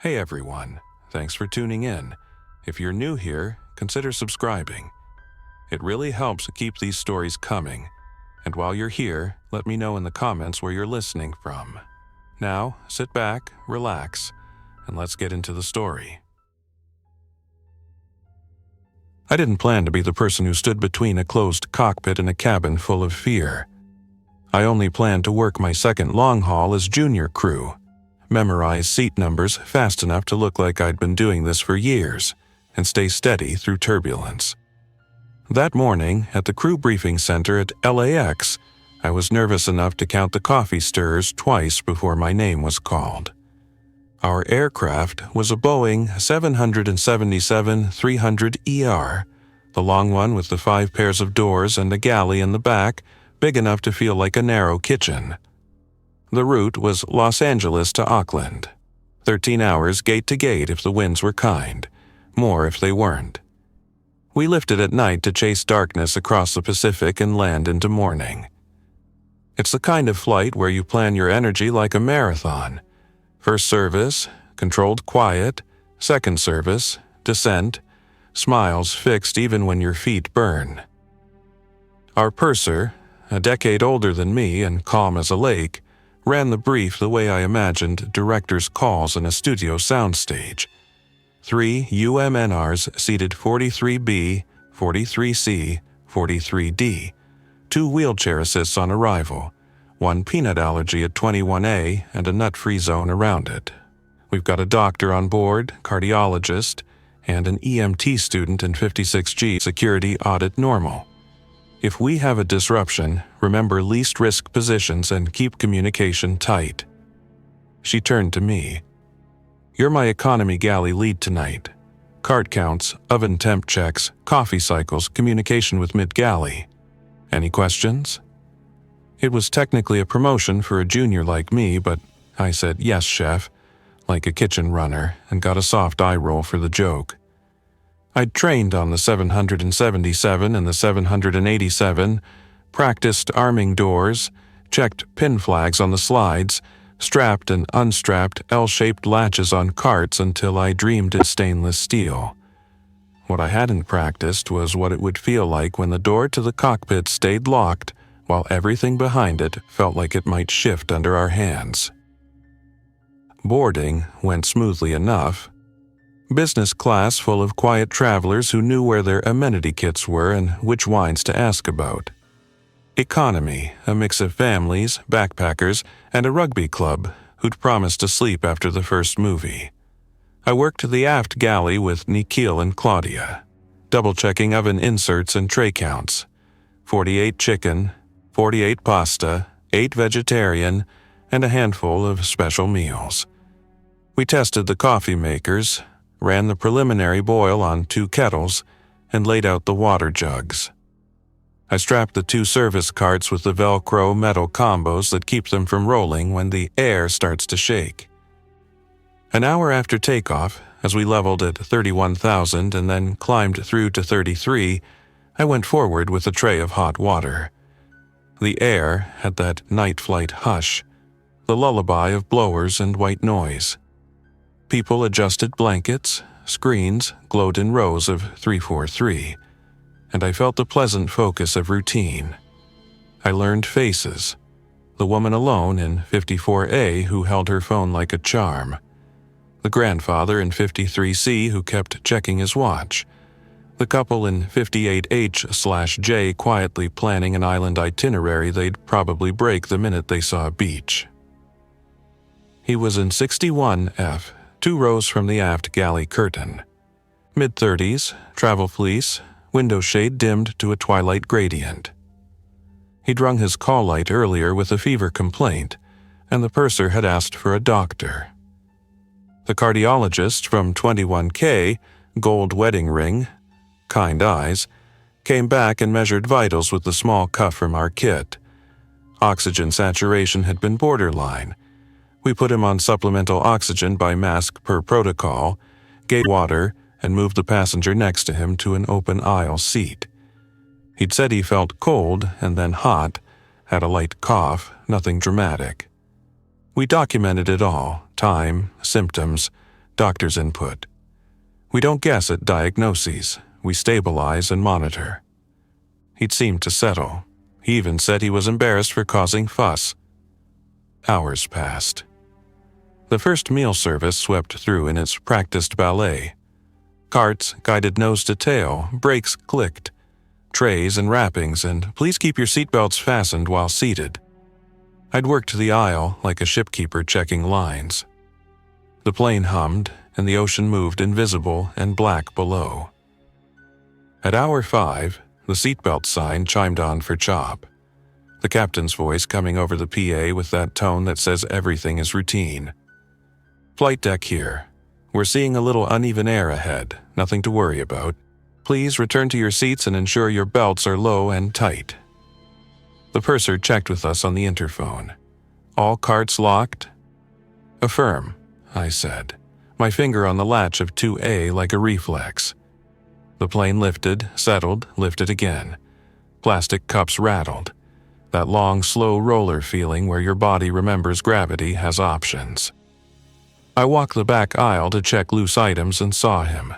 Hey everyone, thanks for tuning in. If you're new here, consider subscribing. It really helps keep these stories coming. And while you're here, let me know in the comments where you're listening from. Now, sit back, relax, and let's get into the story. I didn't plan to be the person who stood between a closed cockpit and a cabin full of fear. I only planned to work my second long haul as junior crew, memorize seat numbers fast enough to look like I'd been doing this for years, and stay steady through turbulence. That morning, at the crew briefing center at LAX, I was nervous enough to count the coffee stirrers twice before my name was called. Our aircraft was a Boeing 777-300ER, the long one with the 5 pairs of doors and a galley in the back, big enough to feel like a narrow kitchen. The route was Los Angeles to Auckland. 13 hours gate to gate if the winds were kind, more if they weren't. We lifted at night to chase darkness across the Pacific and land into morning. It's the kind of flight where you plan your energy like a marathon. First service, controlled quiet. Second service, descent, smiles fixed even when your feet burn. Our purser, a decade older than me and calm as a lake, ran the brief the way I imagined director's calls in a studio soundstage. 3 UMNRs seated 43B, 43C, 43D, 2 wheelchair assists on arrival, 1 peanut allergy at 21A and a nut-free zone around it. We've got a doctor on board, cardiologist, and an EMT student in 56G security audit normal. If we have a disruption, remember least risk positions and keep communication tight. She turned to me. You're my economy galley lead tonight. Cart counts, oven temp checks, coffee cycles, communication with mid-galley. Any questions? It was technically a promotion for a junior like me, but I said yes, chef, like a kitchen runner, and got a soft eye roll for the joke. I'd trained on the 777 and the 787, practiced arming doors, checked pin flags on the slides, strapped and unstrapped L-shaped latches on carts until I dreamed of stainless steel. What I hadn't practiced was what it would feel like when the door to the cockpit stayed locked while everything behind it felt like it might shift under our hands. Boarding went smoothly enough. Business class full of quiet travelers who knew where their amenity kits were and which wines to ask about. Economy, a mix of families, backpackers, and a rugby club who'd promised to sleep after the first movie. I worked the aft galley with Nikhil and Claudia, double-checking oven inserts and tray counts. 48 chicken, 48 pasta, 8 vegetarian, and a handful of special meals. We tested the coffee makers, ran the preliminary boil on 2 kettles, and laid out the water jugs. I strapped the 2 service carts with the Velcro metal combos that keep them from rolling when the air starts to shake. An hour after takeoff, as we leveled at 31,000 and then climbed through to 33, I went forward with a tray of hot water. The air had that night flight hush, the lullaby of blowers and white noise. People adjusted blankets, screens glowed in rows of 343, and I felt the pleasant focus of routine. I learned faces. The woman alone in 54A who held her phone like a charm. The grandfather in 53C who kept checking his watch. The couple in 58H/J quietly planning an island itinerary they'd probably break the minute they saw a beach. He was in 61F, 2 rows from the aft galley curtain. Mid-30s, travel fleece, window shade dimmed to a twilight gradient. He'd rung his call light earlier with a fever complaint, and the purser had asked for a doctor. The cardiologist from 21K, gold wedding ring, kind eyes, came back and measured vitals with the small cuff from our kit. Oxygen saturation had been borderline. We put him on supplemental oxygen by mask per protocol, gave water, and moved the passenger next to him to an open aisle seat. He'd said he felt cold and then hot, had a light cough, nothing dramatic. We documented it all, time, symptoms, doctor's input. We don't guess at diagnoses, we stabilize and monitor. He'd seemed to settle. He even said he was embarrassed for causing fuss. Hours passed. The first meal service swept through in its practiced ballet. Carts guided nose to tail, brakes clicked, trays and wrappings, and please keep your seatbelts fastened while seated. I'd worked the aisle like a shipkeeper checking lines. The plane hummed, and the ocean moved invisible and black below. At hour 5, the seatbelt sign chimed on for chop, the captain's voice coming over the PA with that tone that says everything is routine. Flight deck here. We're seeing a little uneven air ahead, nothing to worry about. Please return to your seats and ensure your belts are low and tight. The purser checked with us on the interphone. All carts locked? Affirm, I said, my finger on the latch of 2A like a reflex. The plane lifted, settled, lifted again. Plastic cups rattled. That long, slow roller feeling where your body remembers gravity has options. I walked the back aisle to check loose items and saw him.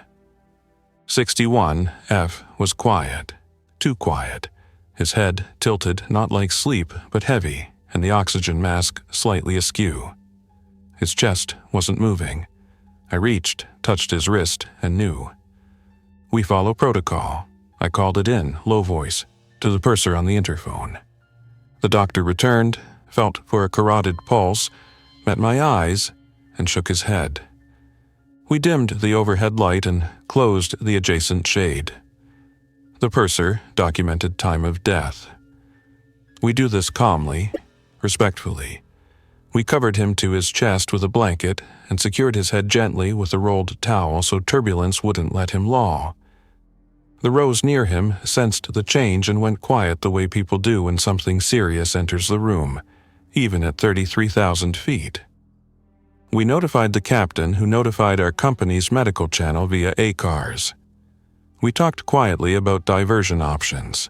61F was quiet, too quiet. His head tilted not like sleep, but heavy, and the oxygen mask slightly askew. His chest wasn't moving. I reached, touched his wrist, and knew. We follow protocol. I called it in, low voice, to the purser on the interphone. The doctor returned, felt for a carotid pulse, met my eyes, and shook his head. We dimmed the overhead light and closed the adjacent shade. The purser documented time of death. We do this calmly, respectfully. We covered him to his chest with a blanket and secured his head gently with a rolled towel so turbulence wouldn't let him loll. The rows near him sensed the change and went quiet the way people do when something serious enters the room, even at 33,000 feet. We notified the captain, who notified our company's medical channel via ACARS. We talked quietly about diversion options.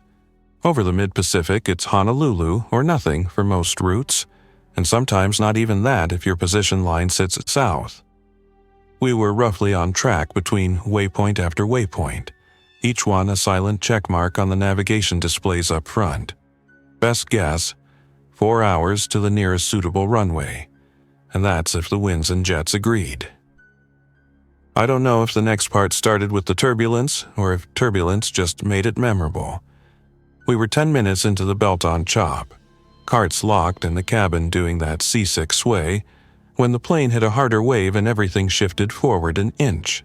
Over the mid-Pacific, it's Honolulu or nothing for most routes, and sometimes not even that if your position line sits south. We were roughly on track between waypoint after waypoint, each one a silent checkmark on the navigation displays up front. Best guess, 4 hours to the nearest suitable runway, and that's if the winds and jets agreed. I don't know if the next part started with the turbulence or if turbulence just made it memorable. We were 10 minutes into the belt on chop, carts locked and the cabin doing that seasick sway, when the plane hit a harder wave and everything shifted forward an inch.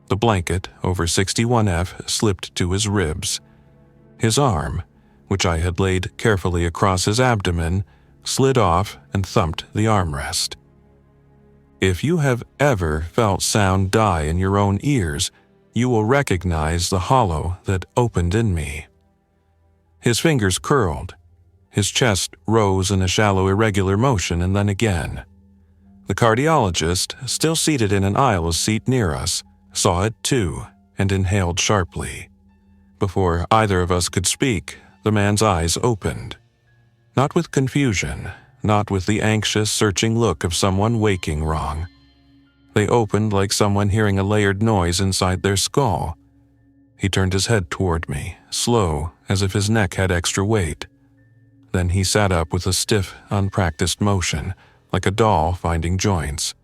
The blanket over 61F slipped to his ribs. His arm, which I had laid carefully across his abdomen, slid off and thumped the armrest. If you have ever felt sound die in your own ears, you will recognize the hollow that opened in me. His fingers curled. His chest rose in a shallow, irregular motion and then again. The cardiologist, still seated in an aisle seat near us, saw it too and inhaled sharply. Before either of us could speak, the man's eyes opened. Not with confusion, not with the anxious, searching look of someone waking wrong. They opened like someone hearing a layered noise inside their skull. He turned his head toward me, slow, as if his neck had extra weight. Then he sat up with a stiff, unpracticed motion, like a doll finding joints.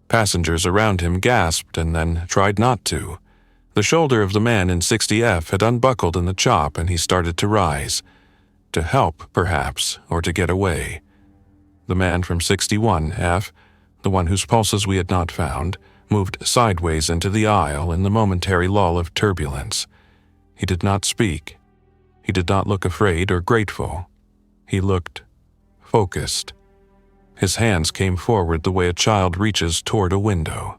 Passengers around him gasped and then tried not to. The shoulder of the man in 60F had unbuckled in the chop and he started to rise. To help, perhaps, or to get away. The man from 61F, the one whose pulses we had not found, moved sideways into the aisle in the momentary lull of turbulence. He did not speak. He did not look afraid or grateful. He looked focused. His hands came forward the way a child reaches toward a window.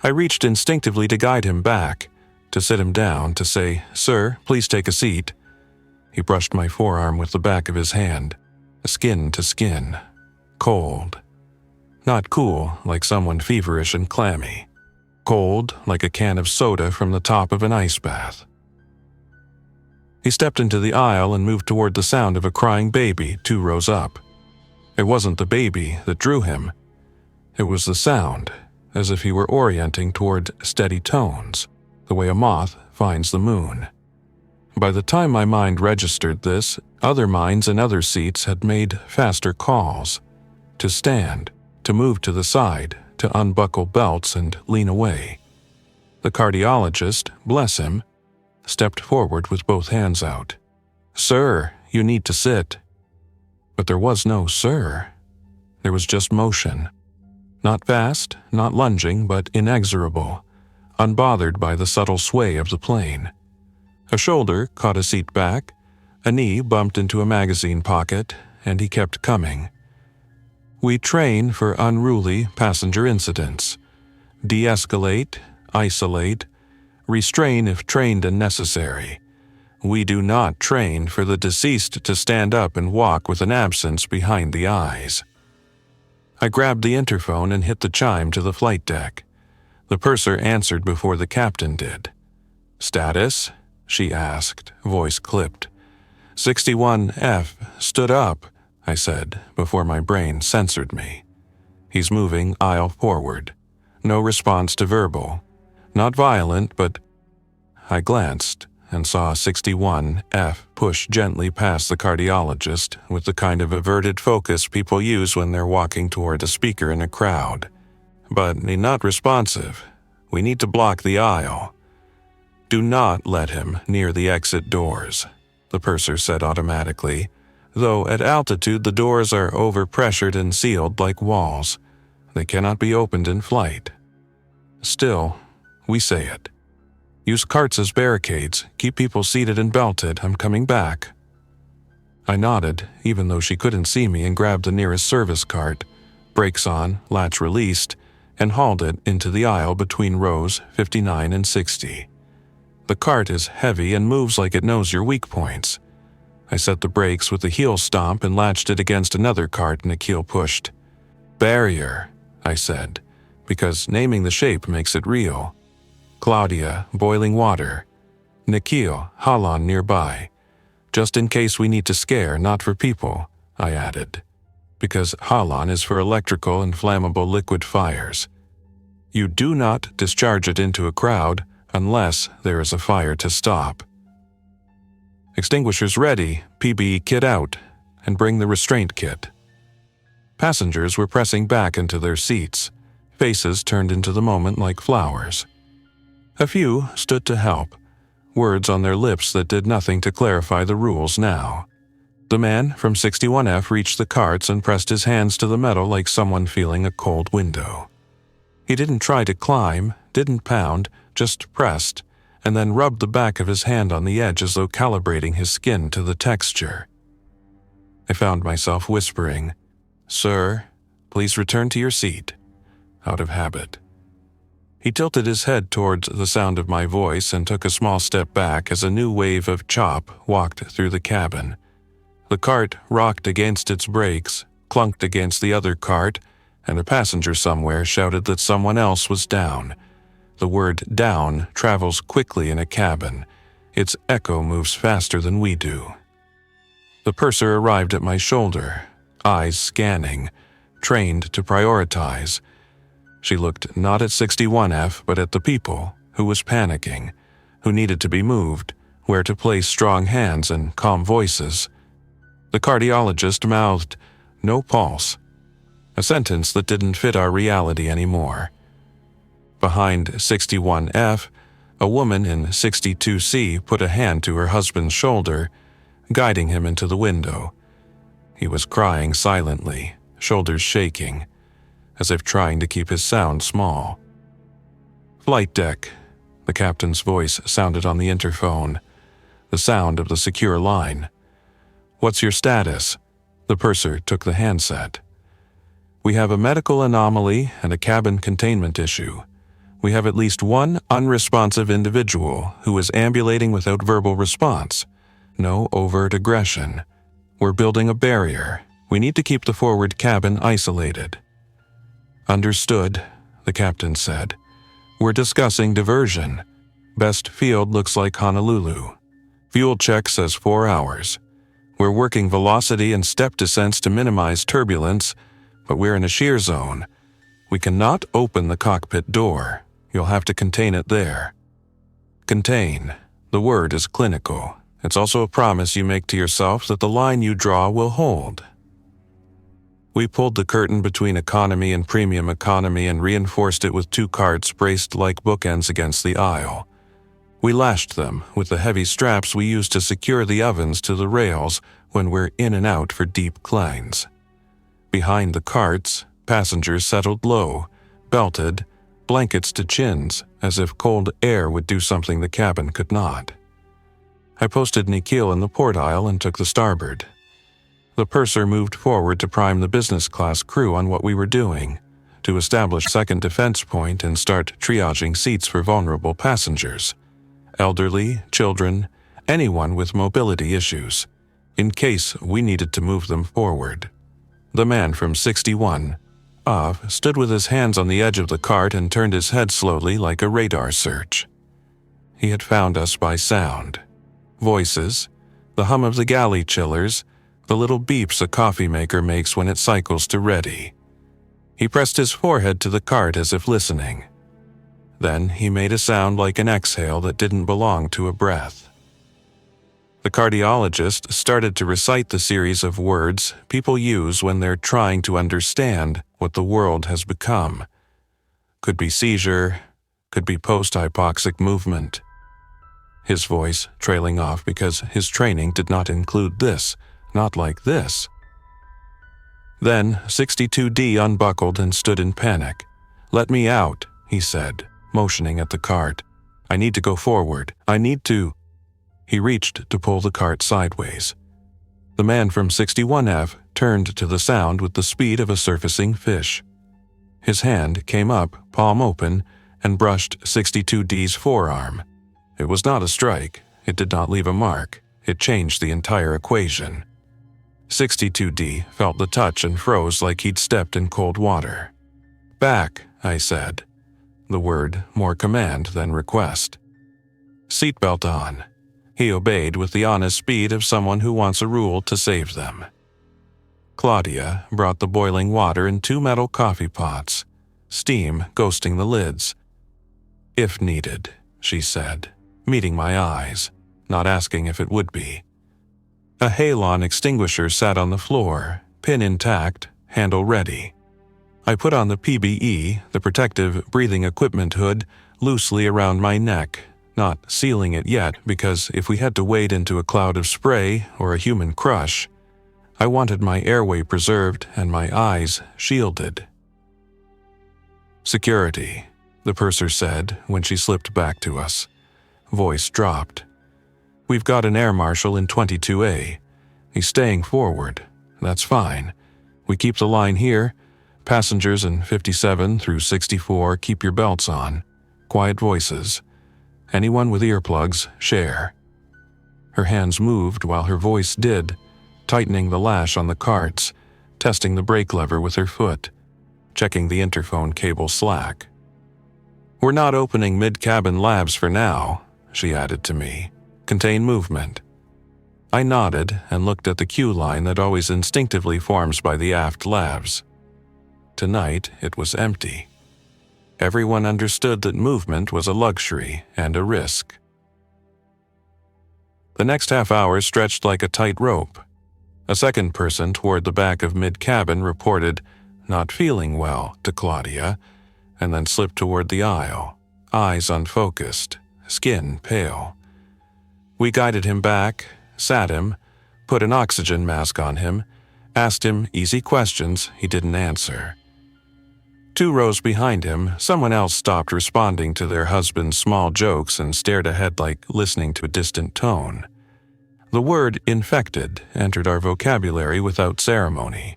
I reached instinctively to guide him back, to sit him down, to say, "Sir, please take a seat." He brushed my forearm with the back of his hand, skin to skin, cold. Not cool like someone feverish and clammy. Cold like a can of soda from the top of an ice bath. He stepped into the aisle and moved toward the sound of a crying baby 2 rows up. It wasn't the baby that drew him. It was the sound, as if he were orienting toward steady tones, the way a moth finds the moon. By the time my mind registered this, other minds in other seats had made faster calls. To stand, to move to the side, to unbuckle belts and lean away. The cardiologist, bless him, stepped forward with both hands out. "Sir, you need to sit." But there was no "sir." There was just motion. Not fast, not lunging, but inexorable, unbothered by the subtle sway of the plane. A shoulder caught a seat back, a knee bumped into a magazine pocket, and he kept coming. We train for unruly passenger incidents. De-escalate, isolate, restrain if trained and necessary. We do not train for the deceased to stand up and walk with an absence behind the eyes. I grabbed the interphone and hit the chime to the flight deck. The purser answered before the captain did. "Status?" she asked, voice clipped. 61F stood up, I said, before my brain censored me. He's moving aisle forward. No response to verbal. Not violent, but... I glanced and saw 61F push gently past the cardiologist with the kind of averted focus people use when they're walking toward a speaker in a crowd. "But not responsive. We need to block the aisle." "Do not let him near the exit doors," the purser said automatically, though at altitude the doors are overpressured and sealed like walls. They cannot be opened in flight. Still, we say it. "Use carts as barricades. Keep people seated and belted. I'm coming back." I nodded, even though she couldn't see me, and grabbed the nearest service cart, brakes on, latch released, and hauled it into the aisle between rows 59 and 60. The cart is heavy and moves like it knows your weak points. I set the brakes with a heel stomp and latched it against another cart Nikhil pushed. "Barrier," I said, because naming the shape makes it real. Claudia, boiling water. Nikhil, Halon nearby. Just in case we need to scare, not for people, I added, because Halon is for electrical and flammable liquid fires. You do not discharge it into a crowd unless there is a fire to stop. Extinguishers ready, PBE kit out, and bring the restraint kit. Passengers were pressing back into their seats, faces turned into the moment like flowers. A few stood to help, words on their lips that did nothing to clarify the rules now. The man from 61F reached the carts and pressed his hands to the metal like someone feeling a cold window. He didn't try to climb, didn't pound, just pressed, and then rubbed the back of his hand on the edge as though calibrating his skin to the texture. I found myself whispering, "Sir, please return to your seat," out of habit. He tilted his head towards the sound of my voice and took a small step back as a new wave of chop walked through the cabin. The cart rocked against its brakes, clunked against the other cart, and a passenger somewhere shouted that someone else was down. The word "down" travels quickly in a cabin. Its echo moves faster than we do. The purser arrived at my shoulder, eyes scanning, trained to prioritize. She looked not at 61F but at the people, who was panicking, who needed to be moved, where to place strong hands and calm voices. The cardiologist mouthed, "No pulse," a sentence that didn't fit our reality anymore. Behind 61F, a woman in 62C put a hand to her husband's shoulder, guiding him into the window. He was crying silently, shoulders shaking, as if trying to keep his sound small. "Flight deck," the captain's voice sounded on the interphone, the sound of the secure line. "What's your status?" The purser took the handset. "We have a medical anomaly and a cabin containment issue. We have at least one unresponsive individual who is ambulating without verbal response. No overt aggression. We're building a barrier. We need to keep the forward cabin isolated." "Understood," the captain said. "We're discussing diversion. Best field looks like Honolulu. Fuel check says 4 hours. We're working velocity and step descents to minimize turbulence, but we're in a shear zone. We cannot open the cockpit door. You'll have to contain it there. Contain. The word is clinical. It's also a promise you make to yourself that the line you draw will hold. We pulled the curtain between economy and premium economy and reinforced it with 2 carts braced like bookends against the aisle. We lashed them with the heavy straps we used to secure the ovens to the rails when we're in and out for deep climbs. Behind the carts, passengers settled low, belted, blankets to chins, as if cold air would do something the cabin could not. I posted Nikhil in the port aisle and took the starboard. The purser moved forward to prime the business class crew on what we were doing, to establish second defense point and start triaging seats for vulnerable passengers, elderly, children, anyone with mobility issues, in case we needed to move them forward. The man from 61, Av, stood with his hands on the edge of the cart and turned his head slowly like a radar search. He had found us by sound. Voices, the hum of the galley chillers, the little beeps a coffee maker makes when it cycles to ready. He pressed his forehead to the cart as if listening. Then he made a sound like an exhale that didn't belong to a breath. The cardiologist started to recite the series of words people use when they're trying to understand what the world has become. Could be seizure, could be post-hypoxic movement. His voice trailing off because his training did not include this. Not like this. Then 62D unbuckled and stood in panic. "Let me out," he said, motioning at the cart. "I need to go forward. I need to." He reached to pull the cart sideways. The man from 61F turned to the sound with the speed of a surfacing fish. His hand came up, palm open, and brushed 62D's forearm. It was not a strike. It did not leave a mark. It changed the entire equation. 62D felt the touch and froze like he'd stepped in cold water. "Back," I said, the word more command than request. "Seatbelt on." He obeyed with the honest speed of someone who wants a rule to save them. Claudia brought the boiling water in 2 metal coffee pots, steam ghosting the lids. "If needed," she said, meeting my eyes, not asking if it would be. A halon extinguisher sat on the floor, pin intact, handle ready. I put on the PBE, the protective breathing equipment hood, loosely around my neck, not sealing it yet because if we had to wade into a cloud of spray or a human crush, I wanted my airway preserved and my eyes shielded. "Security," the purser said when she slipped back to us. Voice dropped. "We've got an air marshal in 22A. He's staying forward. That's fine. We keep the line here. Passengers in 57 through 64, keep your belts on. Quiet voices. Anyone with earplugs, share." Her hands moved while her voice did, tightening the lash on the carts, testing the brake lever with her foot, checking the interphone cable slack. "We're not opening mid-cabin labs for now," she added to me. "Contain movement." I nodded and looked at the queue line that always instinctively forms by the aft labs. Tonight it was empty. Everyone understood that movement was a luxury and a risk. The next half hour stretched like a tight rope. A second person toward the back of mid-cabin reported not feeling well to Claudia, and then slipped toward the aisle, eyes unfocused, skin pale. We guided him back, sat him, put an oxygen mask on him, asked him easy questions he didn't answer. 2 rows behind him, someone else stopped responding to their husband's small jokes and stared ahead like listening to a distant tone. The word infected entered our vocabulary without ceremony.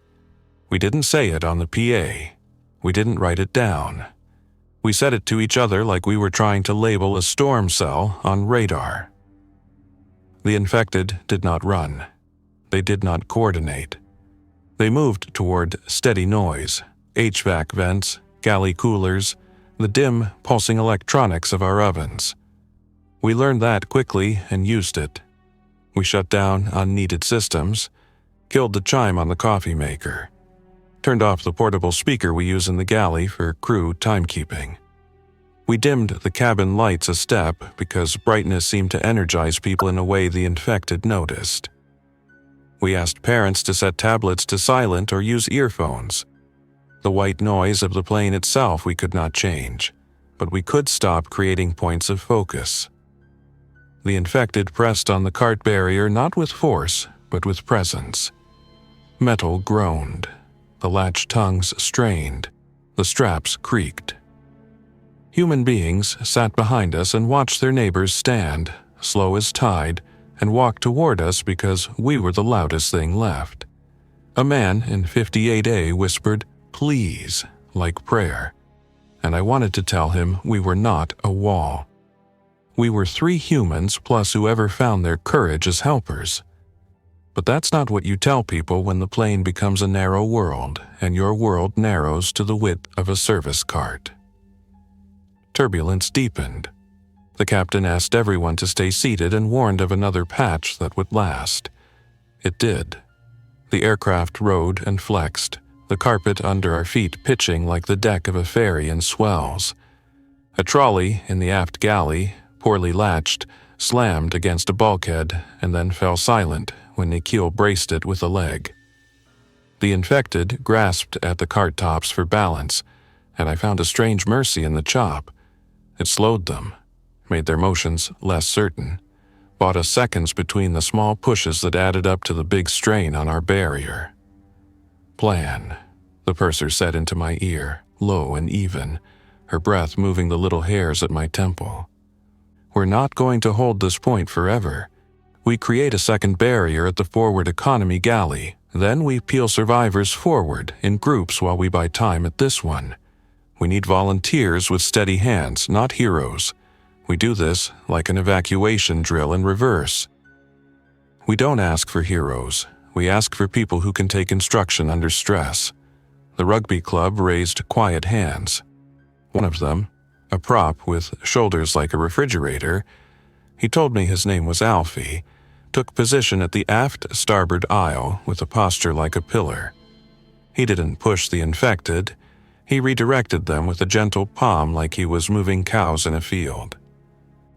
We didn't say it on the PA. We didn't write it down. We said it to each other like we were trying to label a storm cell on radar. The infected did not run. They did not coordinate. They moved toward steady noise, HVAC vents, galley coolers, the dim, pulsing electronics of our ovens. We learned that quickly and used it. We shut down unneeded systems, killed the chime on the coffee maker. turned off the portable speaker we use in the galley for crew timekeeping. We dimmed the cabin lights a step because brightness seemed to energize people in a way the infected noticed. We asked parents to set tablets to silent or use earphones. The white noise of the plane itself we could not change, but we could stop creating points of focus. The infected pressed on the cart barrier not with force, but with presence. Metal groaned. The latch tongues strained. The straps creaked. Human beings sat behind us and watched their neighbors stand, slow as tide, and walk toward us because we were the loudest thing left. A man in 58A whispered, "Please," like prayer, and I wanted to tell him we were not a wall. We were 3 humans plus whoever found their courage as helpers. But that's not what you tell people when the plane becomes a narrow world and your world narrows to the width of a service cart. Turbulence deepened. The captain asked everyone to stay seated and warned of another patch that would last. It did. The aircraft rode and flexed, the carpet under our feet pitching like the deck of a ferry in swells. A trolley in the aft galley, poorly latched, slammed against a bulkhead and then fell silent when Nikhil braced it with a leg. The infected grasped at the cart tops for balance, and I found a strange mercy in the chop. It slowed them, made their motions less certain, bought us seconds between the small pushes that added up to the big strain on our barrier. "Plan," the purser said into my ear, low and even, her breath moving the little hairs at my temple. "We're not going to hold this point forever. We create a second barrier at the forward economy galley, then we peel survivors forward in groups while we buy time at this one. We need volunteers with steady hands, not heroes. We do this like an evacuation drill in reverse. We don't ask for heroes. We ask for people who can take instruction under stress." The rugby club raised quiet hands. One of them, a prop with shoulders like a refrigerator, he told me his name was Alfie, took position at the aft starboard aisle with a posture like a pillar. He didn't push the infected. He redirected them with a gentle palm like he was moving cows in a field.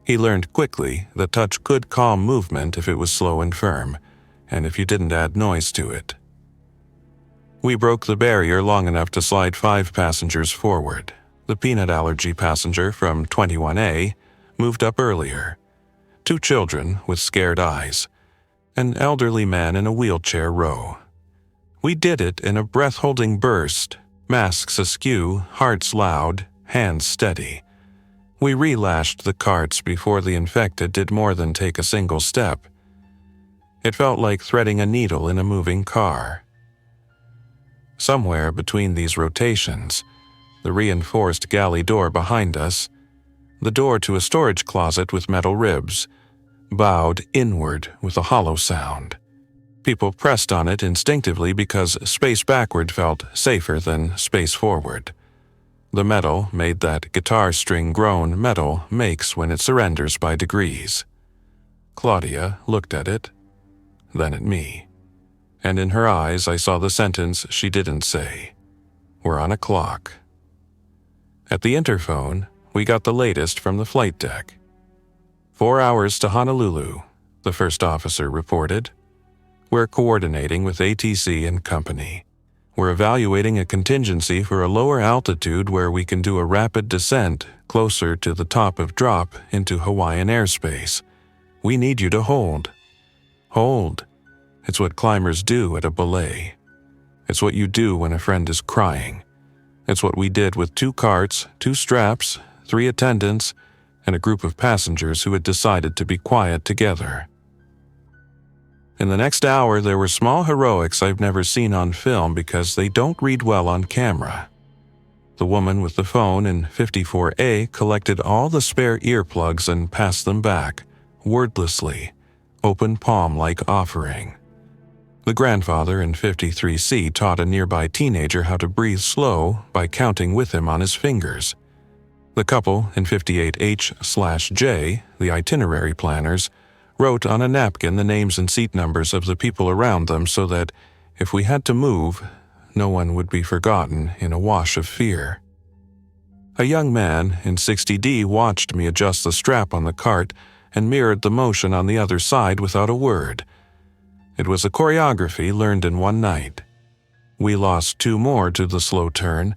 He learned quickly that touch could calm movement if it was slow and firm, and if you didn't add noise to it. We broke the barrier long enough to slide 5 passengers forward. The peanut allergy passenger from 21A moved up earlier. 2 children with scared eyes. An elderly man in a wheelchair row. We did it in a breath-holding burst, masks askew, hearts loud, hands steady. We relashed the carts before the infected did more than take a single step. It felt like threading a needle in a moving car. Somewhere between these rotations, the reinforced galley door behind us, the door to a storage closet with metal ribs, bowed inward with a hollow sound. People pressed on it instinctively because space backward felt safer than space forward. The metal made that guitar string groan metal makes when it surrenders by degrees. Claudia looked at it, then at me, and in her eyes I saw the sentence she didn't say. "We're on a clock." At the interphone, we got the latest from the flight deck. 4 hours to Honolulu, the first officer reported. "We're coordinating with ATC and company. We're evaluating a contingency for a lower altitude where we can do a rapid descent closer to the top of drop into Hawaiian airspace. We need you to hold." Hold. It's what climbers do at a belay. It's what you do when a friend is crying. It's what we did with 2 carts, 2 straps, 3 attendants, and a group of passengers who had decided to be quiet together. In the next hour, there were small heroics I've never seen on film because they don't read well on camera. The woman with the phone in 54A collected all the spare earplugs and passed them back, wordlessly, open palm-like offering. The grandfather in 53C taught a nearby teenager how to breathe slow by counting with him on his fingers. The couple in 58H/J, the itinerary planners, wrote on a napkin the names and seat numbers of the people around them so that, if we had to move, no one would be forgotten in a wash of fear. A young man in 60D watched me adjust the strap on the cart and mirrored the motion on the other side without a word. It was a choreography learned in one night. We lost 2 more to the slow turn,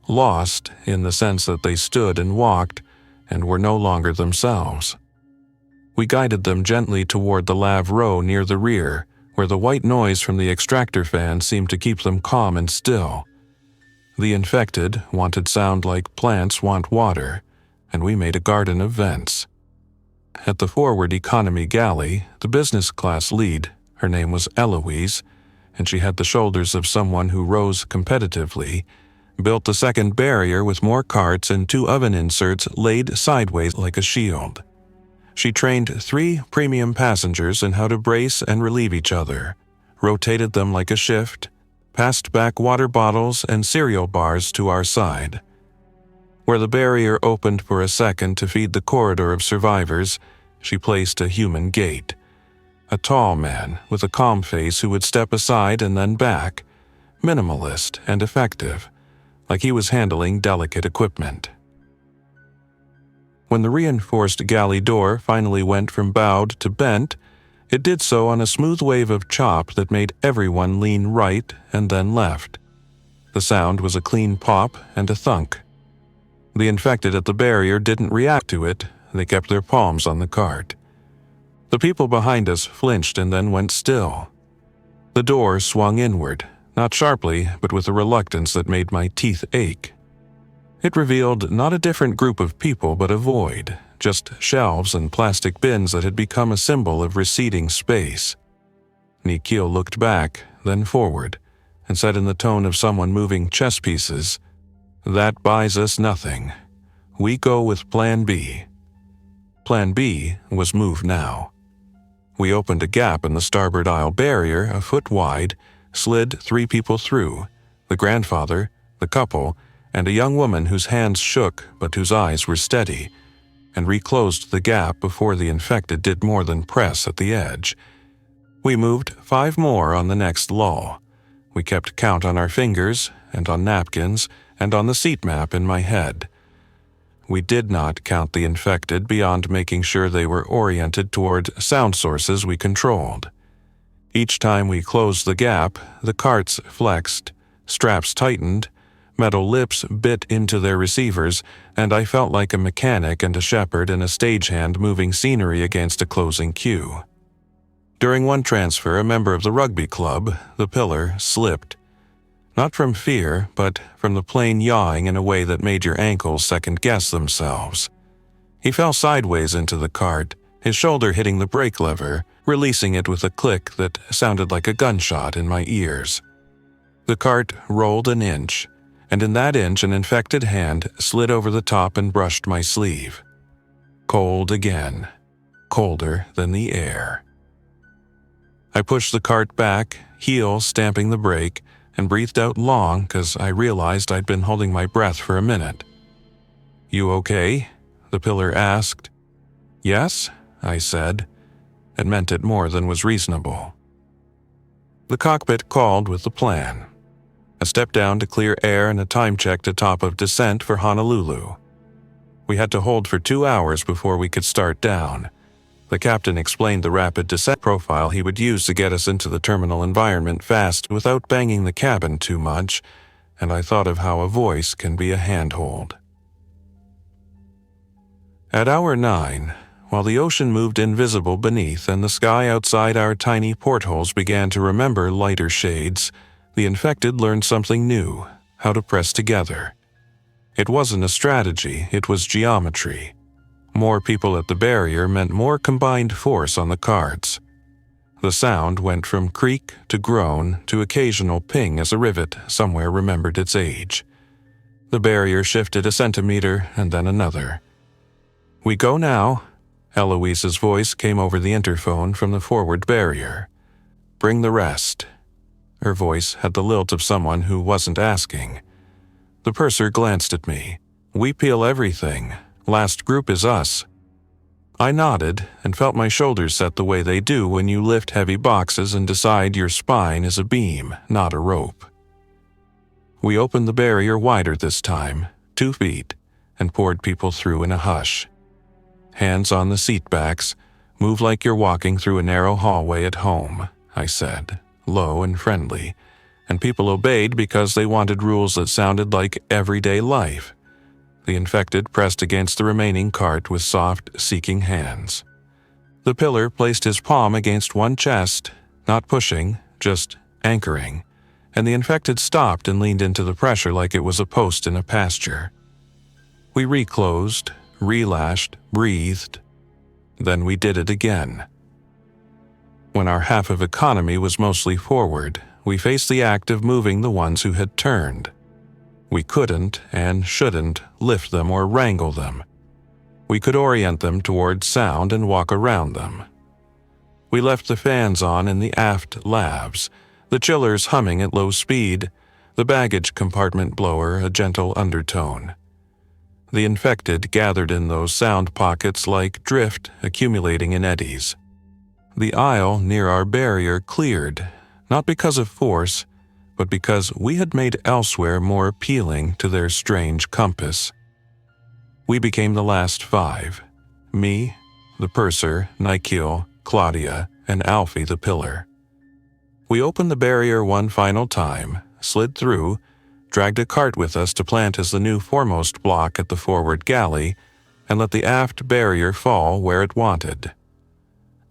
lost in the sense that they stood and walked and were no longer themselves. We guided them gently toward the lav row near the rear, where the white noise from the extractor fan seemed to keep them calm and still. The infected wanted sound like plants want water, and we made a garden of vents. At the forward economy galley, the business class lead, her name was Eloise, and she had the shoulders of someone who rose competitively, built the second barrier with more carts and 2 oven inserts laid sideways like a shield. She trained 3 premium passengers in how to brace and relieve each other, rotated them like a shift, passed back water bottles and cereal bars to our side. Where the barrier opened for a second to feed the corridor of survivors, she placed a human gate. A tall man with a calm face who would step aside and then back, minimalist and effective, like he was handling delicate equipment. When the reinforced galley door finally went from bowed to bent, it did so on a smooth wave of chop that made everyone lean right and then left. The sound was a clean pop and a thunk. The infected at the barrier didn't react to it, they kept their palms on the cart. The people behind us flinched and then went still. The door swung inward, not sharply, but with a reluctance that made my teeth ache. It revealed not a different group of people but a void, just shelves and plastic bins that had become a symbol of receding space. Nikhil looked back, then forward, and said in the tone of someone moving chess pieces, "That buys us nothing. We go with Plan B." Plan B was move now. We opened a gap in the starboard aisle barrier a foot wide, slid 3 people through, the grandfather, the couple, and a young woman whose hands shook but whose eyes were steady, and reclosed the gap before the infected did more than press at the edge. We moved 5 more on the next lull. We kept count on our fingers, and on napkins, and on the seat map in my head. We did not count the infected beyond making sure they were oriented toward sound sources we controlled. Each time we closed the gap, the carts flexed, straps tightened, metal lips bit into their receivers, and I felt like a mechanic and a shepherd and a stagehand moving scenery against a closing queue. During one transfer, a member of the rugby club, the pillar, slipped. Not from fear, but from the plane yawing in a way that made your ankles second-guess themselves. He fell sideways into the cart, his shoulder hitting the brake lever, releasing it with a click that sounded like a gunshot in my ears. The cart rolled an inch, and in that inch an infected hand slid over the top and brushed my sleeve. Cold again, colder than the air. I pushed the cart back, heel stamping the brake, and breathed out long because I realized I'd been holding my breath for a minute. "You okay?" the pillar asked. "Yes," I said. It meant it more than was reasonable. The cockpit called with the plan. A step down to clear air and a time check to top of descent for Honolulu. We had to hold for 2 hours before we could start down. The captain explained the rapid descent profile he would use to get us into the terminal environment fast without banging the cabin too much, and I thought of how a voice can be a handhold. At hour 9, while the ocean moved invisible beneath and the sky outside our tiny portholes began to remember lighter shades, the infected learned something new, how to press together. It wasn't a strategy, it was geometry. More people at the barrier meant more combined force on the carts. The sound went from creak to groan to occasional ping as a rivet somewhere remembered its age. The barrier shifted a centimeter and then another. "We go now," Eloise's voice came over the interphone from the forward barrier. "Bring the rest." Her voice had the lilt of someone who wasn't asking. The purser glanced at me. "We peel everything. Last group is us." I nodded and felt my shoulders set the way they do when you lift heavy boxes and decide your spine is a beam, not a rope. We opened the barrier wider this time, 2 feet, and poured people through in a hush. Hands on the seat backs, move like you're walking through a narrow hallway at home, I said, low and friendly, and people obeyed because they wanted rules that sounded like everyday life. The infected pressed against the remaining cart with soft, seeking hands. The pillar placed his palm against one chest, not pushing, just anchoring, and the infected stopped and leaned into the pressure like it was a post in a pasture. We reclosed, relashed, breathed. Then we did it again. When our half of economy was mostly forward, we faced the act of moving the ones who had turned. We couldn't and shouldn't lift them or wrangle them. We could orient them toward sound and walk around them. We left the fans on in the aft lavs, the chillers humming at low speed, the baggage compartment blower a gentle undertone. The infected gathered in those sound pockets like drift accumulating in eddies. The aisle near our barrier cleared, not because of force, but because we had made elsewhere more appealing to their strange compass. We became the last 5. Me, the purser, Nikhil, Claudia, and Alfie the pillar. We opened the barrier one final time, slid through, dragged a cart with us to plant as the new foremost block at the forward galley, and let the aft barrier fall where it wanted.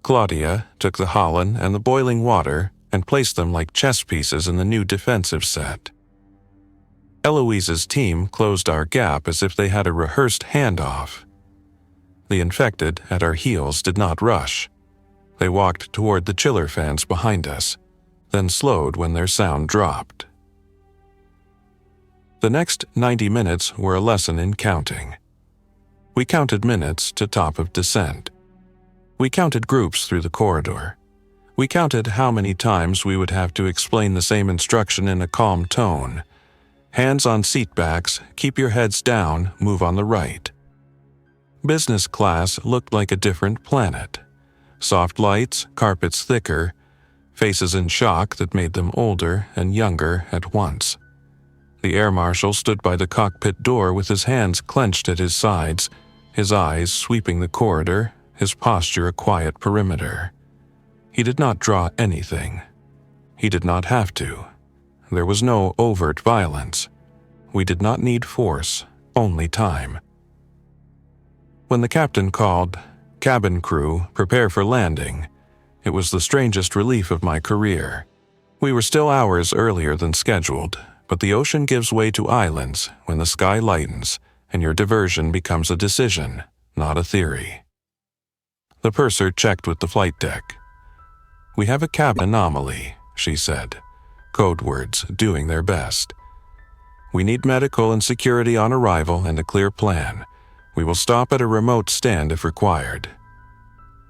Claudia took the Holland and the boiling water and placed them like chess pieces in the new defensive set. Eloise's team closed our gap as if they had a rehearsed handoff. The infected at our heels did not rush. They walked toward the chiller fans behind us, then slowed when their sound dropped. The next 90 minutes were a lesson in counting. We counted minutes to top of descent. We counted groups through the corridor. We counted how many times we would have to explain the same instruction in a calm tone. Hands on seat backs, keep your heads down, move on the right. Business class looked like a different planet. Soft lights, carpets thicker, faces in shock that made them older and younger at once. The air marshal stood by the cockpit door with his hands clenched at his sides, his eyes sweeping the corridor, his posture a quiet perimeter. He did not draw anything. He did not have to. There was no overt violence. We did not need force, only time. When the captain called, "Cabin crew, prepare for landing," it was the strangest relief of my career. We were still hours earlier than scheduled, but the ocean gives way to islands when the sky lightens and your diversion becomes a decision, not a theory. The purser checked with the flight deck. "We have a cabin anomaly," she said, code words doing their best. "We need medical and security on arrival and a clear plan. We will stop at a remote stand if required."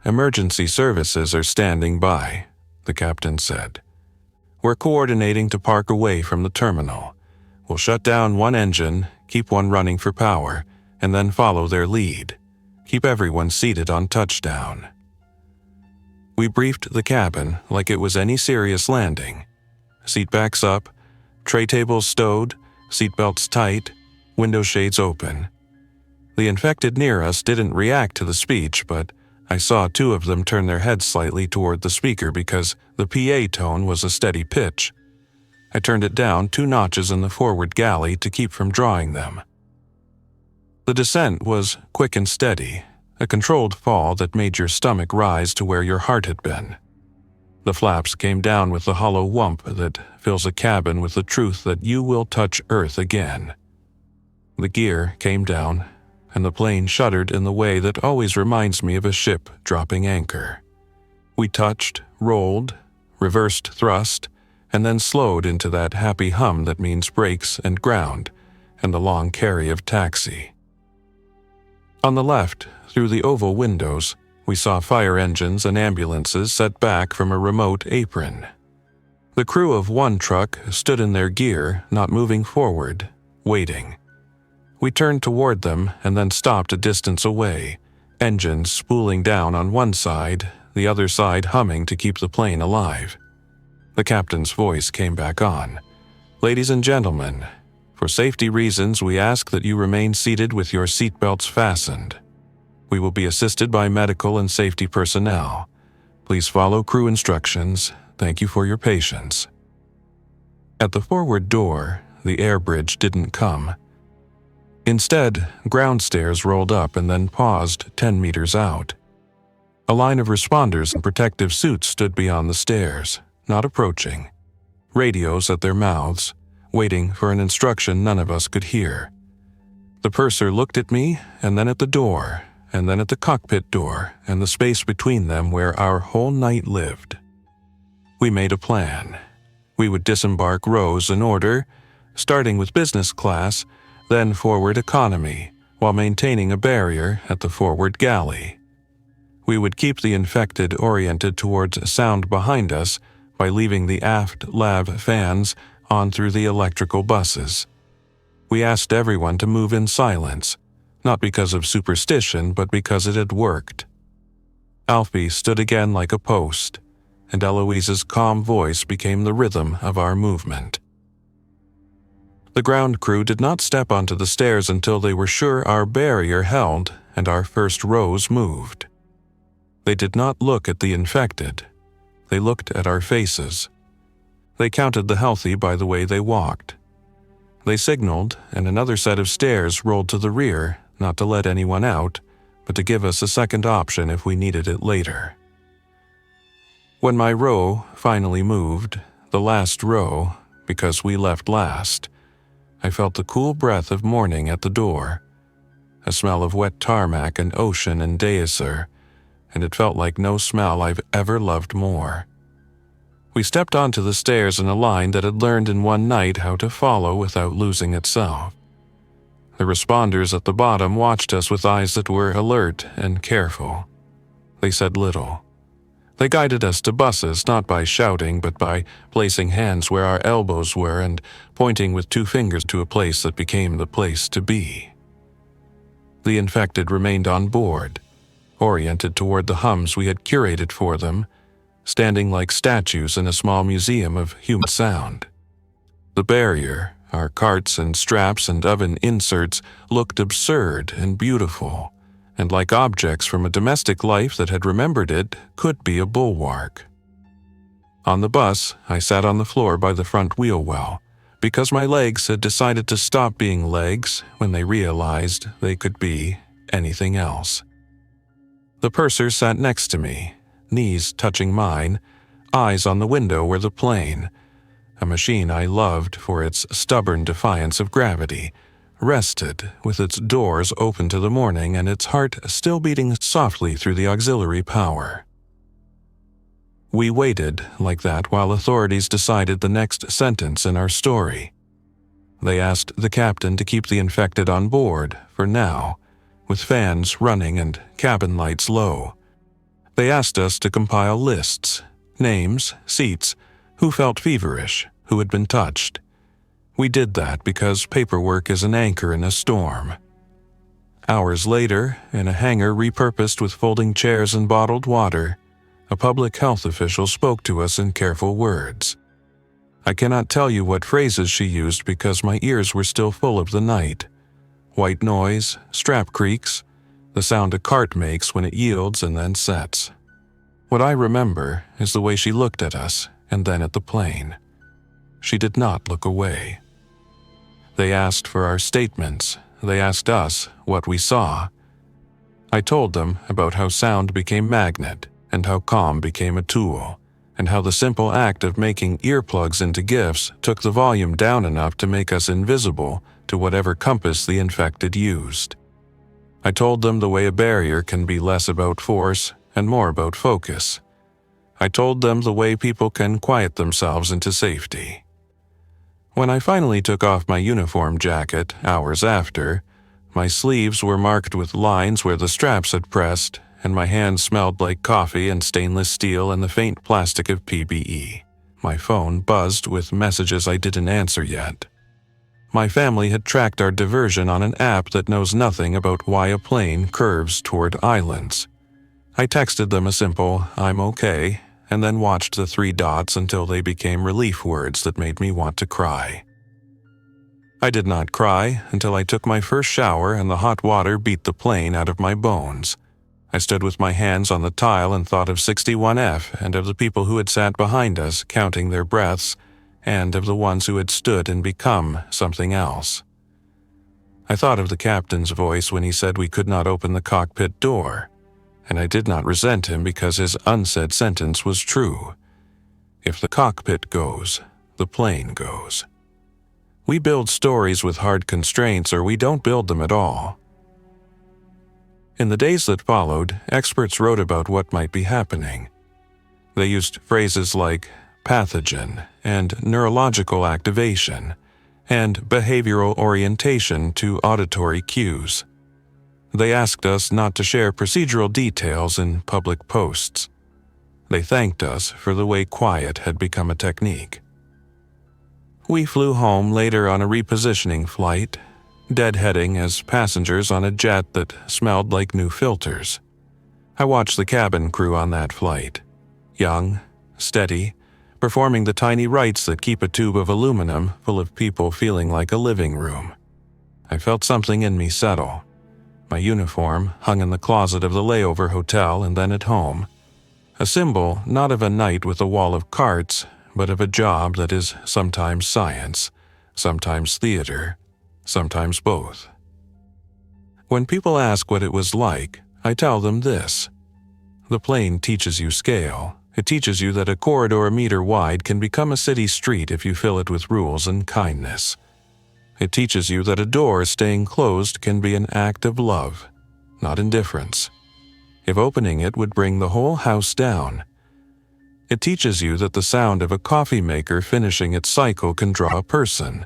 "Emergency services are standing by," the captain said. "We're coordinating to park away from the terminal. We'll shut down one engine, keep one running for power, and then follow their lead. Keep everyone seated on touchdown." We briefed the cabin like it was any serious landing. Seatbacks up, tray tables stowed, seatbelts tight, window shades open. The infected near us didn't react to the speech, but I saw 2 of them turn their heads slightly toward the speaker because the PA tone was a steady pitch. I turned it down 2 notches in the forward galley to keep from drawing them. The descent was quick and steady, a controlled fall that made your stomach rise to where your heart had been. The flaps came down with the hollow whump that fills a cabin with the truth that you will touch Earth again. The gear came down, and the plane shuddered in the way that always reminds me of a ship dropping anchor. We touched, rolled, reversed thrust, and then slowed into that happy hum that means brakes and ground, and the long carry of taxi. On the left, through the oval windows, we saw fire engines and ambulances set back from a remote apron. The crew of one truck stood in their gear, not moving forward, waiting. We turned toward them and then stopped a distance away, engines spooling down on one side, the other side humming to keep the plane alive. The captain's voice came back on. Ladies and gentlemen, for safety reasons, we ask that you remain seated with your seatbelts fastened. We will be assisted by medical and safety personnel. Please follow crew instructions. Thank you for your patience. At the forward door, the air bridge didn't come. Instead, ground stairs rolled up and then paused 10 meters out. A line of responders in protective suits stood beyond the stairs, not approaching, radios at their mouths, waiting for an instruction none of us could hear. The purser looked at me, and then at the door, and then at the cockpit door and the space between them where our whole night lived. We made a plan. We would disembark rows in order, starting with business class, then forward economy, while maintaining a barrier at the forward galley. We would keep the infected oriented towards sound behind us by leaving the aft lav fans on through the electrical buses. We asked everyone to move in silence, not because of superstition, but because it had worked. Alfie stood again like a post, and Eloise's calm voice became the rhythm of our movement. The ground crew did not step onto the stairs until they were sure our barrier held and our first rows moved. They did not look at the infected. They looked at our faces. They counted the healthy by the way they walked. They signaled, and another set of stairs rolled to the rear, not to let anyone out, but to give us a second option if we needed it later. When my row finally moved, the last row, because we left last, I felt the cool breath of morning at the door, a smell of wet tarmac and ocean and deicer, and it felt like no smell I've ever loved more. We stepped onto the stairs in a line that had learned in one night how to follow without losing itself. The responders at the bottom watched us with eyes that were alert and careful. They said little. They guided us to buses not by shouting but by placing hands where our elbows were and pointing with 2 fingers to a place that became the place to be. The infected remained on board, oriented toward the hums we had curated for them, standing like statues in a small museum of human sound. The barrier, our carts and straps and oven inserts, looked absurd and beautiful, and like objects from a domestic life that had remembered it could be a bulwark. On the bus, I sat on the floor by the front wheel well, because my legs had decided to stop being legs when they realized they could be anything else. The purser sat next to me, knees touching mine, eyes on the window where the plane, a machine I loved for its stubborn defiance of gravity, rested with its doors open to the morning and its heart still beating softly through the auxiliary power. We waited like that while authorities decided the next sentence in our story. They asked the captain to keep the infected on board for now, with fans running and cabin lights low. They asked us to compile lists, names, seats, who felt feverish, who had been touched. We did that because paperwork is an anchor in a storm. Hours later, in a hangar repurposed with folding chairs and bottled water, a public health official spoke to us in careful words. I cannot tell you what phrases she used because my ears were still full of the night. White noise, strap creaks, the sound a cart makes when it yields and then sets. What I remember is the way she looked at us and then at the plane. She did not look away. They asked for our statements. They asked us what we saw. I told them about how sound became magnet and how calm became a tool, and how the simple act of making earplugs into gifts took the volume down enough to make us invisible to whatever compass the infected used. I told them the way a barrier can be less about force and more about focus. I told them the way people can quiet themselves into safety. When I finally took off my uniform jacket, hours after, my sleeves were marked with lines where the straps had pressed, and my hands smelled like coffee and stainless steel and the faint plastic of PPE. My phone buzzed with messages I didn't answer yet. My family had tracked our diversion on an app that knows nothing about why a plane curves toward islands. I texted them a simple, "I'm okay," and then watched the 3 dots until they became relief words that made me want to cry. I did not cry until I took my first shower and the hot water beat the plane out of my bones. I stood with my hands on the tile and thought of 61F and of the people who had sat behind us counting their breaths and of the ones who had stood and become something else. I thought of the captain's voice when he said we could not open the cockpit door, and I did not resent him because his unsaid sentence was true. If the cockpit goes, the plane goes. We build stories with hard constraints or we don't build them at all. In the days that followed, experts wrote about what might be happening. They used phrases like pathogen and neurological activation and behavioral orientation to auditory cues. They asked us not to share procedural details in public posts. They thanked us for the way quiet had become a technique. We flew home later on a repositioning flight, deadheading as passengers on a jet that smelled like new filters. I watched the cabin crew on that flight, young, steady, performing the tiny rites that keep a tube of aluminum full of people feeling like a living room. I felt something in me settle. My uniform hung in the closet of the layover hotel and then at home, a symbol not of a night with a wall of carts, but of a job that is sometimes science, sometimes theater, sometimes both. When people ask what it was like, I tell them this. The plane teaches you scale. It teaches you that a corridor a meter wide can become a city street if you fill it with rules and kindness. It teaches you that a door staying closed can be an act of love, not indifference. If opening it would bring the whole house down. It teaches you that the sound of a coffee maker finishing its cycle can draw a person,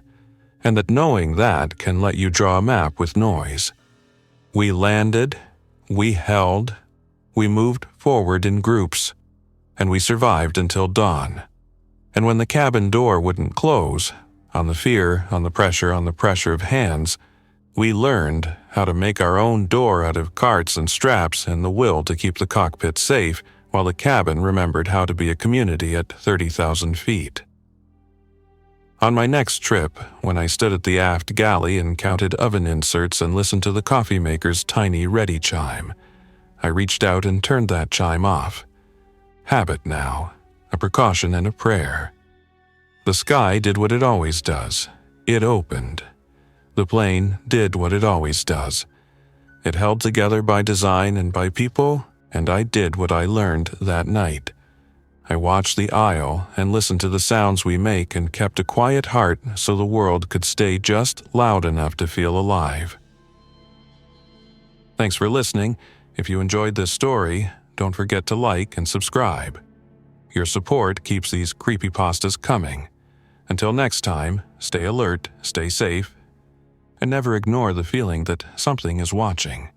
and that knowing that can let you draw a map with noise. We landed, we held, we moved forward in groups, and we survived until dawn. And when the cabin door wouldn't close, on the fear, on the pressure of hands, we learned how to make our own door out of carts and straps and the will to keep the cockpit safe, while the cabin remembered how to be a community at 30,000 feet. On my next trip, when I stood at the aft galley and counted oven inserts and listened to the coffee maker's tiny ready chime, I reached out and turned that chime off. Habit now, a precaution and a prayer. The sky did what it always does. It opened. The plane did what it always does. It held together by design and by people, and I did what I learned that night. I watched the aisle and listened to the sounds we make and kept a quiet heart so the world could stay just loud enough to feel alive. Thanks for listening. If you enjoyed this story, don't forget to like and subscribe. Your support keeps these creepypastas coming. Until next time, stay alert, stay safe, and never ignore the feeling that something is watching.